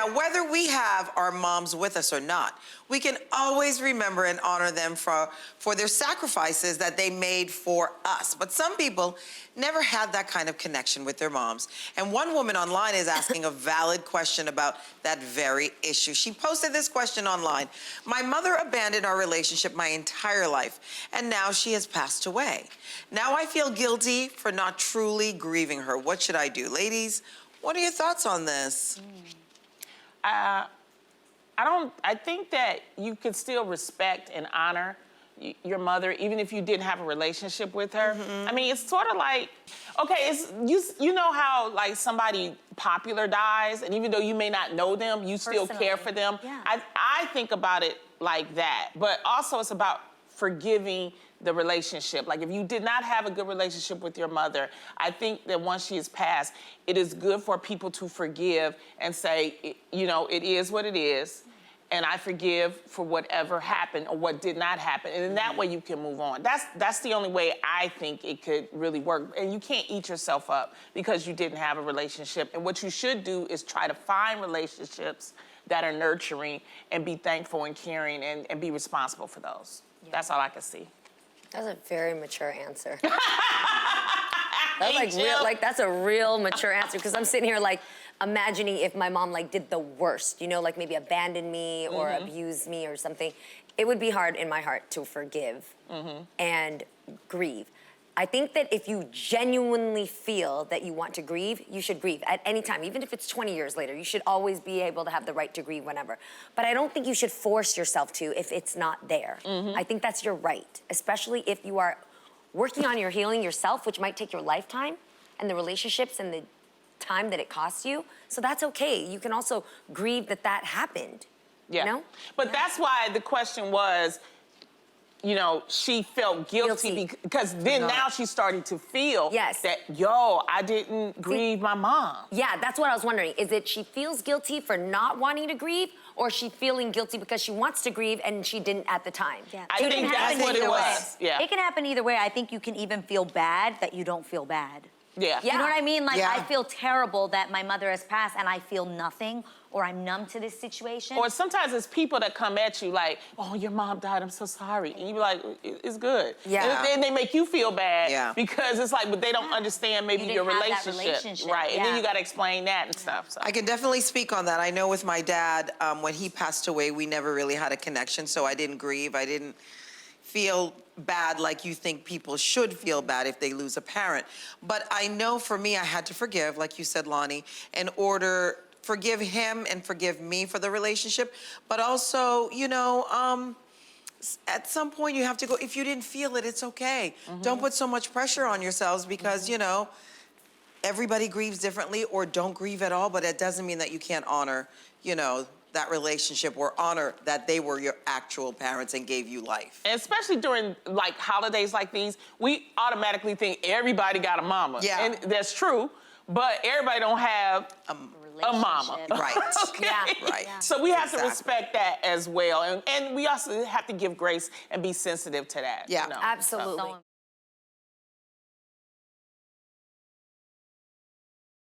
Now, whether we have our moms with us or not, we can always remember and honor them for their sacrifices that they made for us. But some people never had that kind of connection with their moms. And one woman online is asking a valid question about that very issue. She posted this question online. My mother abandoned our relationship my entire life, and now she has passed away. Now I feel guilty for not truly grieving her. What should I do? Ladies, what are your thoughts on this? I think that you could still respect and honor your mother, even if you didn't have a relationship with her. I mean, it's sort of like, okay, you know how like somebody popular dies, and even though you may not know them, you still care for them. Yeah. I think about it like that, but also it's about forgiving the relationship. Like if you did not have a good relationship with your mother, I think that once she has passed, it is good for people to forgive and say, you know, it is what it is, and I forgive for whatever happened or what did not happen. And in that way you can move on. That's the only way I think it could really work. And you can't eat yourself up because you didn't have a relationship. And what you should do is try to find relationships that are nurturing and be thankful and caring and be responsible for those. Yeah. That's all I can see. That's a very mature answer. That's a real mature answer, because I'm sitting here like imagining if my mom like did the worst, you know, like maybe abandoned me or abused me or something. It would be hard in my heart to forgive and grieve. I think that if you genuinely feel that you want to grieve, you should grieve at any time, even if it's 20 years later. You should always be able to have the right to grieve whenever. But I don't think you should force yourself to if it's not there. I think that's your right, especially if you are working on your healing yourself, which might take your lifetime, and the relationships and the time that it costs you. So that's okay. You can also grieve that that happened. Yeah. You know? But that's why the question was, you know, she felt guilty. Because then now she's starting to feel that, yo, I didn't grieve my mom. Yeah, that's what I was wondering. Is it she feels guilty for not wanting to grieve, or is she feeling guilty because she wants to grieve and she didn't at the time? Yeah. I think that's what it was. Yeah. It can happen either way. I think you can even feel bad that you don't feel bad. Yeah. You know what I mean? Like, I feel terrible that my mother has passed and I feel nothing, or I'm numb to this situation. Or sometimes it's people that come at you like, oh, your mom died, I'm so sorry. And you be like, it's good. Yeah. And they make you feel bad because it's like, but they don't understand maybe your relationship. Right, and then you gotta explain that and stuff. So. I can definitely speak on that. I know with my dad, when he passed away, we never really had a connection, so I didn't grieve. I didn't feel bad like you think people should feel bad if they lose a parent. But I know for me, I had to forgive, like you said, Lonnie, in order forgive him and forgive me for the relationship. But also, you know, at some point you have to go, if you didn't feel it, it's okay. Don't put so much pressure on yourselves because, you know, everybody grieves differently, or don't grieve at all, but it doesn't mean that you can't honor, you know, that relationship or honor that they were your actual parents and gave you life. And especially during like holidays like these, we automatically think everybody got a mama. Yeah. And that's true, but everybody don't have a mama. Right. Okay? Right. So we have to respect that as well. And we also have to give grace and be sensitive to that. Yeah. You know? Absolutely.